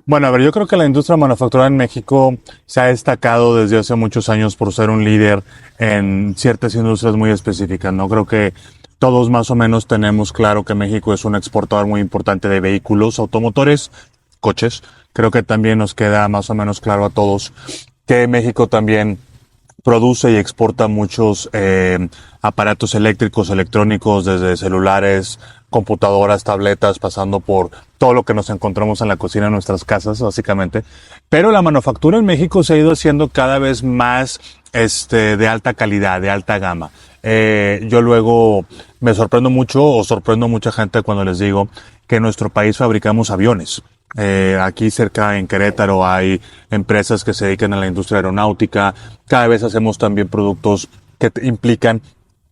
Bueno, a ver, yo creo que la industria manufacturera en México se ha destacado desde hace muchos años por ser un líder en ciertas industrias muy específicas, ¿no? Creo que todos más o menos tenemos claro que México es un exportador muy importante de vehículos automotores, coches. Creo que también nos queda más o menos claro a todos que México también produce y exporta muchos aparatos eléctricos, electrónicos, desde celulares, computadoras, tabletas, pasando por todo lo que nos encontramos en la cocina de nuestras casas, básicamente. Pero la manufactura en México se ha ido haciendo cada vez más de alta calidad, de alta gama. Yo luego me sorprendo mucho o sorprendo a mucha gente cuando les digo que en nuestro país fabricamos aviones. Aquí cerca en Querétaro hay empresas que se dedican a la industria aeronáutica. Cada vez hacemos también productos que implican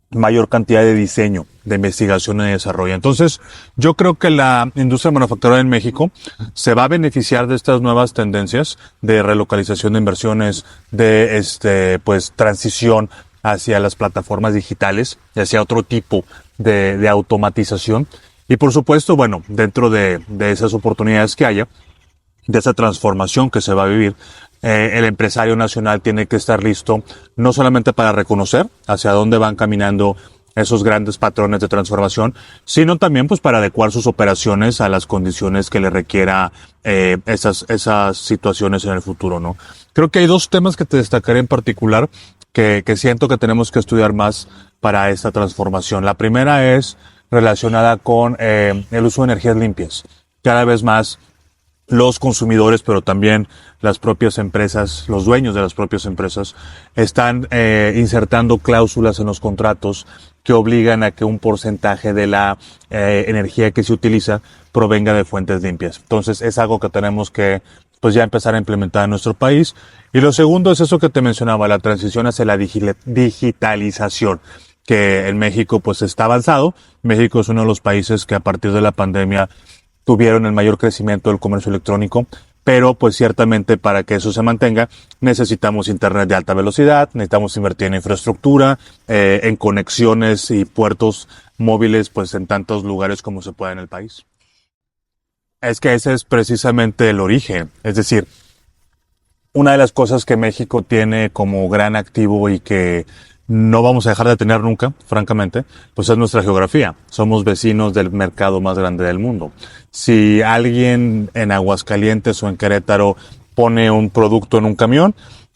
mayor cantidad de diseño, de investigación y desarrollo. Entonces, yo creo que la industria manufacturera en México se va a beneficiar de estas nuevas tendencias de relocalización de inversiones, de pues transición hacia las plataformas digitales y hacia otro tipo de automatización. Y por supuesto, bueno, dentro de esas oportunidades que haya, de esa transformación que se va a vivir, el empresario nacional tiene que estar listo no solamente para reconocer hacia dónde van caminando esos grandes patrones de transformación, sino también pues para adecuar sus operaciones a las condiciones que le requiera esas situaciones en el futuro, ¿no? Creo que hay dos temas que te destacaré en particular que siento que tenemos que estudiar más para esta transformación. La primera es relacionada con el uso de energías limpias. Cada vez más los consumidores, pero también las propias empresas, los dueños de las propias empresas, están insertando cláusulas en los contratos que obligan a que un porcentaje de la energía que se utiliza provenga de fuentes limpias. Entonces es algo que tenemos que pues ya empezar a implementar en nuestro país. Y lo segundo es eso que te mencionaba, la transición hacia la digitalización, que en México pues está avanzado. México es uno de los países que a partir de la pandemia tuvieron el mayor crecimiento del comercio electrónico, pero pues ciertamente para que eso se mantenga necesitamos internet de alta velocidad, necesitamos invertir en infraestructura, en conexiones y puertos móviles pues en tantos lugares como se pueda en el país. Es que ese es precisamente el origen, es decir, una de las cosas que México tiene como gran activo y que no vamos a dejar de tener nunca, francamente, pues es nuestra geografía. Somos vecinos del mercado más grande del mundo. Si alguien en Aguascalientes o en Querétaro pone un producto en un camión,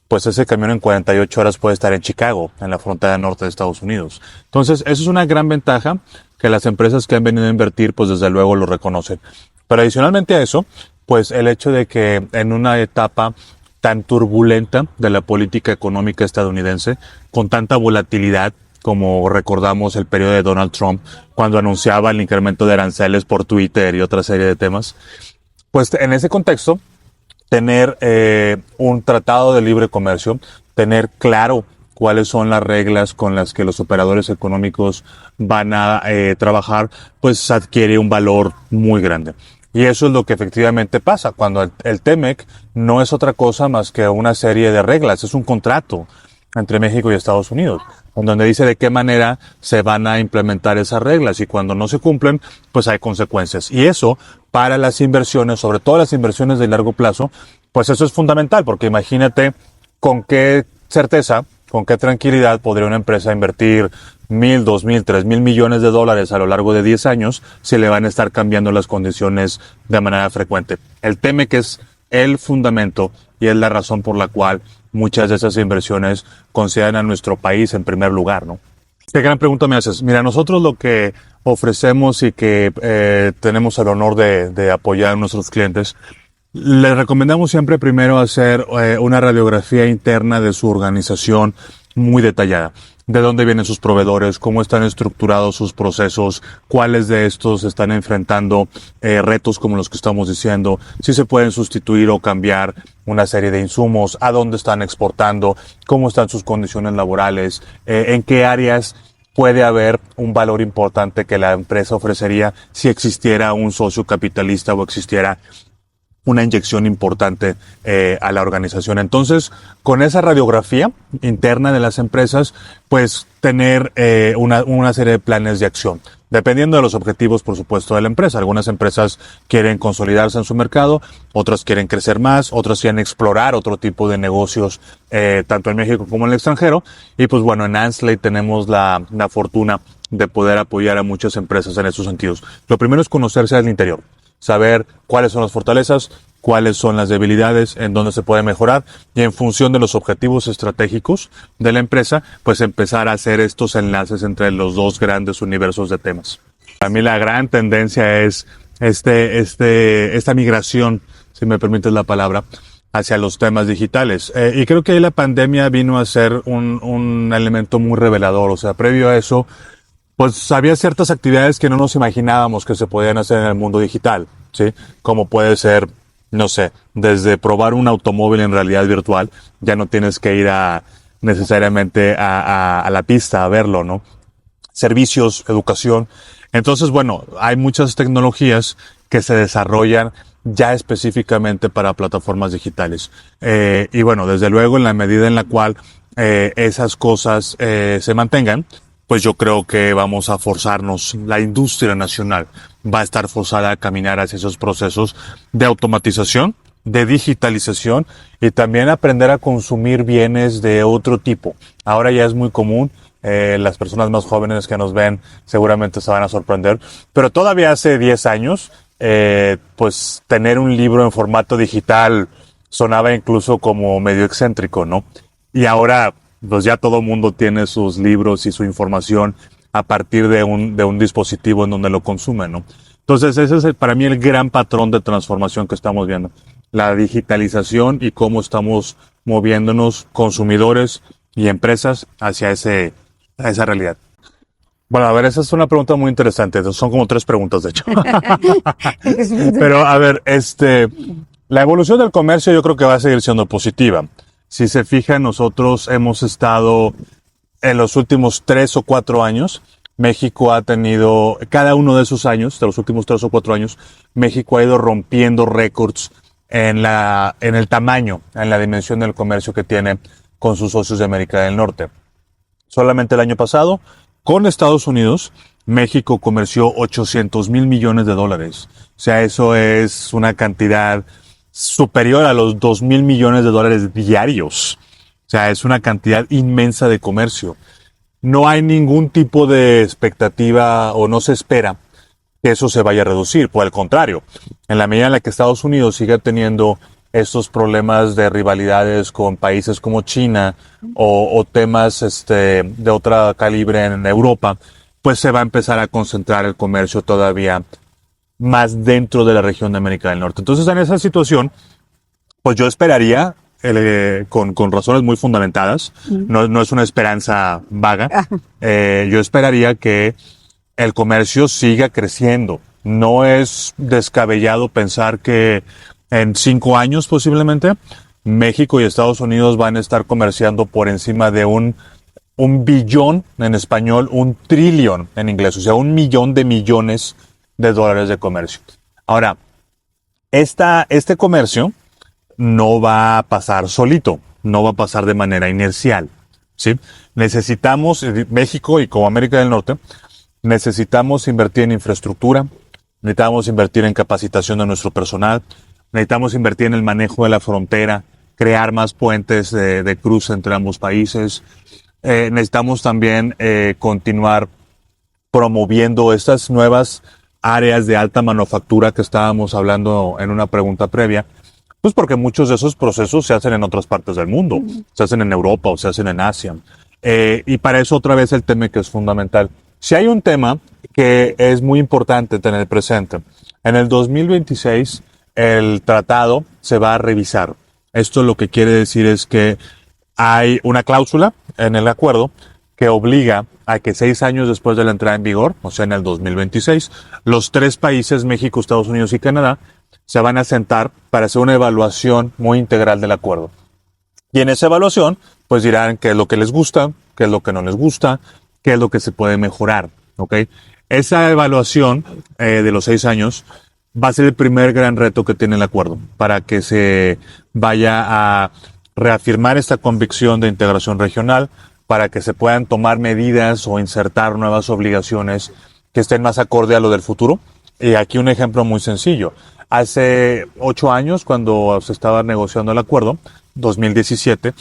pues ese camión en 48 horas puede estar en Chicago, en la frontera norte de Estados Unidos. Entonces, eso es una gran ventaja que las empresas que han venido a invertir, pues desde luego lo reconocen. Pero adicionalmente a eso, pues el hecho de que en una etapa tan turbulenta de la política económica estadounidense, con tanta volatilidad, como recordamos el periodo de Donald Trump, cuando anunciaba el incremento de aranceles por Twitter y otra serie de temas, pues en ese contexto, tener un tratado de libre comercio, tener claro cuáles son las reglas con las que los operadores económicos van a trabajar, pues adquiere un valor muy grande. Y eso es lo que efectivamente pasa cuando el TEMEC no es otra cosa más que una serie de reglas, es un contrato entre México y Estados Unidos, en donde dice de qué manera se van a implementar esas reglas y cuando no se cumplen, pues hay consecuencias. Y eso para las inversiones, sobre todo las inversiones de largo plazo, pues eso es fundamental, porque imagínate con qué certeza, con qué tranquilidad podría una empresa invertir 1,000, 2,000, 3,000 millones de dólares a lo largo de 10 años si le van a estar cambiando las condiciones de manera frecuente. El TEMEC es el fundamento y es la razón por la cual muchas de esas inversiones consideran a nuestro país en primer lugar, ¿no? Qué gran pregunta me haces. Mira, nosotros lo que ofrecemos y que tenemos el honor de apoyar a nuestros clientes, les recomendamos siempre primero hacer una radiografía interna de su organización muy detallada. De dónde vienen sus proveedores, cómo están estructurados sus procesos, cuáles de estos están enfrentando retos como los que estamos diciendo, si se pueden sustituir o cambiar una serie de insumos, a dónde están exportando, cómo están sus condiciones laborales, en qué áreas puede haber un valor importante que la empresa ofrecería si existiera un socio capitalista o existiera una inyección importante a la organización. Entonces, con esa radiografía interna de las empresas, pues tener una serie de planes de acción. Dependiendo de los objetivos, por supuesto, de la empresa. Algunas empresas quieren consolidarse en su mercado, otras quieren crecer más, otras quieren explorar otro tipo de negocios, tanto en México como en el extranjero. Y pues bueno, en Ansley tenemos la fortuna de poder apoyar a muchas empresas en esos sentidos. Lo primero es conocerse al interior, saber cuáles son las fortalezas, cuáles son las debilidades, en dónde se puede mejorar, y en función de los objetivos estratégicos de la empresa, pues empezar a hacer estos enlaces entre los dos grandes universos de temas. Para mí la gran tendencia es esta migración, si me permites la palabra, hacia los temas digitales. Y creo que ahí la pandemia vino a ser un elemento muy revelador. O sea, previo a eso, pues había ciertas actividades que no nos imaginábamos que se podían hacer en el mundo digital, ¿sí? Como puede ser, no sé, desde probar un automóvil en realidad virtual, ya no tienes que ir necesariamente a la pista a verlo, ¿no? Servicios, educación. Entonces, bueno, hay muchas tecnologías que se desarrollan ya específicamente para plataformas digitales. Y bueno, desde luego, en la medida en la cual esas cosas se mantengan, pues yo creo que vamos a forzarnos, la industria nacional va a estar forzada a caminar hacia esos procesos de automatización, de digitalización y también aprender a consumir bienes de otro tipo. Ahora ya es muy común, las personas más jóvenes que nos ven seguramente se van a sorprender, pero todavía hace 10 años, pues tener un libro en formato digital sonaba incluso como medio excéntrico, ¿no? Y ahora pues ya todo el mundo tiene sus libros y su información a partir de un dispositivo en donde lo consume, ¿no? Entonces ese es para mí el gran patrón de transformación que estamos viendo. La digitalización y cómo estamos moviéndonos consumidores y empresas hacia esa realidad. Bueno, a ver, esa es una pregunta muy interesante. Son como 3 preguntas, de hecho. Pero, a ver, la evolución del comercio yo creo que va a seguir siendo positiva. Si se fijan, nosotros hemos estado en los últimos 3 o 4 años, México ha tenido, cada uno de esos años, de los últimos 3 o 4 años, México ha ido rompiendo récords en el tamaño, en la dimensión del comercio que tiene con sus socios de América del Norte. Solamente el año pasado, con Estados Unidos, México comerció 800,000 millones de dólares. O sea, eso es una cantidad superior a los 2,000 millones de dólares diarios. O sea, es una cantidad inmensa de comercio. No hay ningún tipo de expectativa o no se espera que eso se vaya a reducir. Por el contrario, en la medida en la que Estados Unidos siga teniendo estos problemas de rivalidades con países como China o temas de otra calibre en Europa, pues se va a empezar a concentrar el comercio todavía más dentro de la región de América del Norte. Entonces, en esa situación, pues yo esperaría, con razones muy fundamentadas, no es una esperanza vaga, yo esperaría que el comercio siga creciendo. No es descabellado pensar que en 5 años posiblemente México y Estados Unidos van a estar comerciando por encima de un billón en español, un trillón en inglés, o sea, 1,000,000 de millones de dólares de comercio. Ahora, este comercio no va a pasar solito, no va a pasar de manera inercial, ¿sí? Necesitamos, México y como América del Norte, necesitamos invertir en infraestructura, necesitamos invertir en capacitación de nuestro personal, necesitamos invertir en el manejo de la frontera, crear más puentes de cruce entre ambos países. Necesitamos también continuar promoviendo estas nuevas áreas de alta manufactura que estábamos hablando en una pregunta previa, pues porque muchos de esos procesos se hacen en otras partes del mundo, se hacen en Europa o se hacen en Asia. Y para eso otra vez el tema que es fundamental. Si hay un tema que es muy importante tener presente, en el 2026 el tratado se va a revisar. Esto lo que quiere decir es que hay una cláusula en el acuerdo que obliga a que 6 años después de la entrada en vigor, o sea, en el 2026, los 3 países, México, Estados Unidos y Canadá, se van a sentar para hacer una evaluación muy integral del acuerdo. Y en esa evaluación, pues dirán qué es lo que les gusta, qué es lo que no les gusta, qué es lo que se puede mejorar, ¿ok? Esa evaluación de los 6 años va a ser el primer gran reto que tiene el acuerdo para que se vaya a reafirmar esta convicción de integración regional, para que se puedan tomar medidas o insertar nuevas obligaciones que estén más acorde a lo del futuro. Y aquí un ejemplo muy sencillo. Hace 8 años, cuando se estaba negociando el acuerdo, 2017,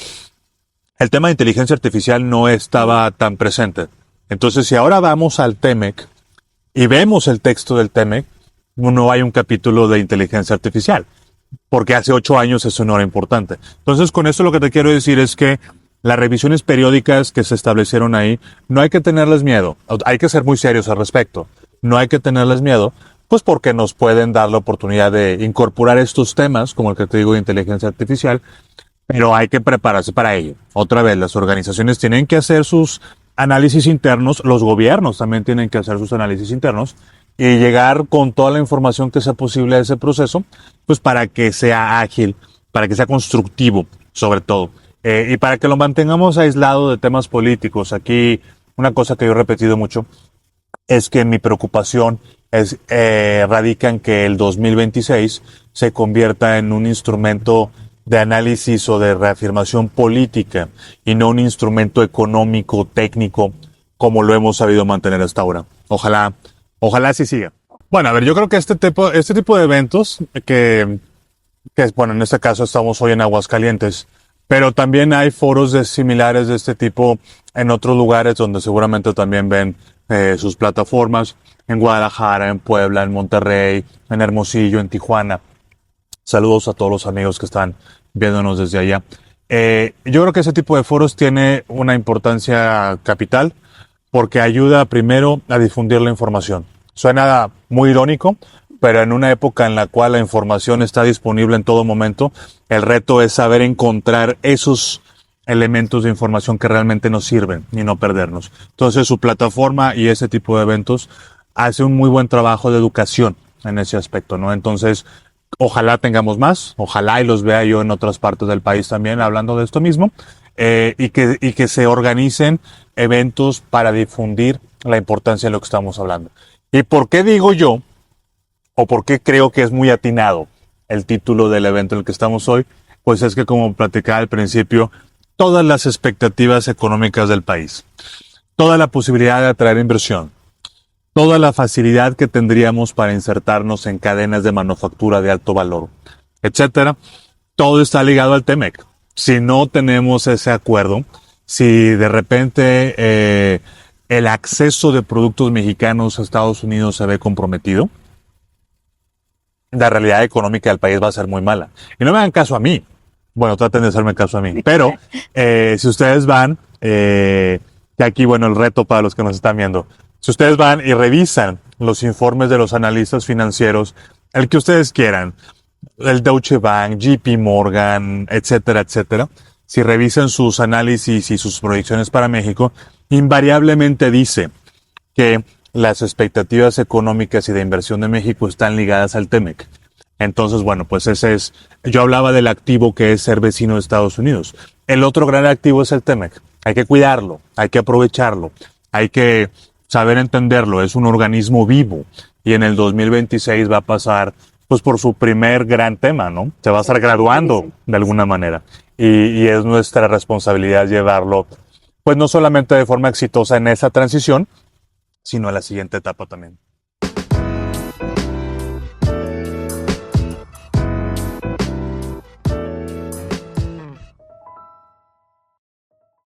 el tema de inteligencia artificial no estaba tan presente. Entonces, si ahora vamos al TEMEC y vemos el texto del TEMEC, no hay un capítulo de inteligencia artificial, porque hace 8 años eso no era importante. Entonces, con esto lo que te quiero decir es que las revisiones periódicas que se establecieron ahí, no hay que tenerles miedo, hay que ser muy serios al respecto. No hay que tenerles miedo, pues porque nos pueden dar la oportunidad de incorporar estos temas, como el que te digo de inteligencia artificial, pero hay que prepararse para ello. Otra vez, las organizaciones tienen que hacer sus análisis internos, los gobiernos también tienen que hacer sus análisis internos y llegar con toda la información que sea posible a ese proceso, pues para que sea ágil, para que sea constructivo, sobre todo, y para que lo mantengamos aislado de temas políticos. Aquí, una cosa que yo he repetido mucho es que mi preocupación radica en que el 2026 se convierta en un instrumento de análisis o de reafirmación política y no un instrumento económico, técnico, como lo hemos sabido mantener hasta ahora. Ojalá así siga. Bueno, a ver, yo creo que este tipo de eventos bueno, en este caso estamos hoy en Aguascalientes, pero también hay foros similares de este tipo en otros lugares donde seguramente también ven sus plataformas, en Guadalajara, en Puebla, en Monterrey, en Hermosillo, en Tijuana. Saludos a todos los amigos que están viéndonos desde allá. Yo creo que ese tipo de foros tiene una importancia capital porque ayuda primero a difundir la información. Suena muy irónico, pero en una época en la cual la información está disponible en todo momento, el reto es saber encontrar esos elementos de información que realmente nos sirven y no perdernos. Entonces su plataforma y ese tipo de eventos hace un muy buen trabajo de educación en ese aspecto, ¿no? Entonces, ojalá tengamos más, ojalá y los vea yo en otras partes del país también hablando de esto mismo, y que se organicen eventos para difundir la importancia de lo que estamos hablando. ¿Y por qué digo yo, o por qué creo que es muy atinado el título del evento en el que estamos hoy? Pues es que, como platicaba al principio, todas las expectativas económicas del país, toda la posibilidad de atraer inversión, toda la facilidad que tendríamos para insertarnos en cadenas de manufactura de alto valor, etcétera, todo está ligado al TEMEC. Si no tenemos ese acuerdo, si de repente el acceso de productos mexicanos a Estados Unidos se ve comprometido, la realidad económica del país va a ser muy mala. Y no me hagan caso a mí. Bueno, traten de hacerme caso a mí. Pero si ustedes van, que aquí, bueno, el reto para los que nos están viendo, si ustedes van y revisan los informes de los analistas financieros, el que ustedes quieran, el Deutsche Bank, JP Morgan, etcétera, etcétera, si revisan sus análisis y sus proyecciones para México, invariablemente dice que las expectativas económicas y de inversión de México están ligadas al TEMEC. Entonces, bueno, pues yo hablaba del activo que es ser vecino de Estados Unidos. El otro gran activo es el TEMEC. Hay que cuidarlo, hay que aprovecharlo, hay que saber entenderlo. Es un organismo vivo y en el 2026 va a pasar pues por su primer gran tema, ¿no? Se va a estar graduando de alguna manera y es nuestra responsabilidad llevarlo, pues no solamente de forma exitosa en esa transición, sino a la siguiente etapa también.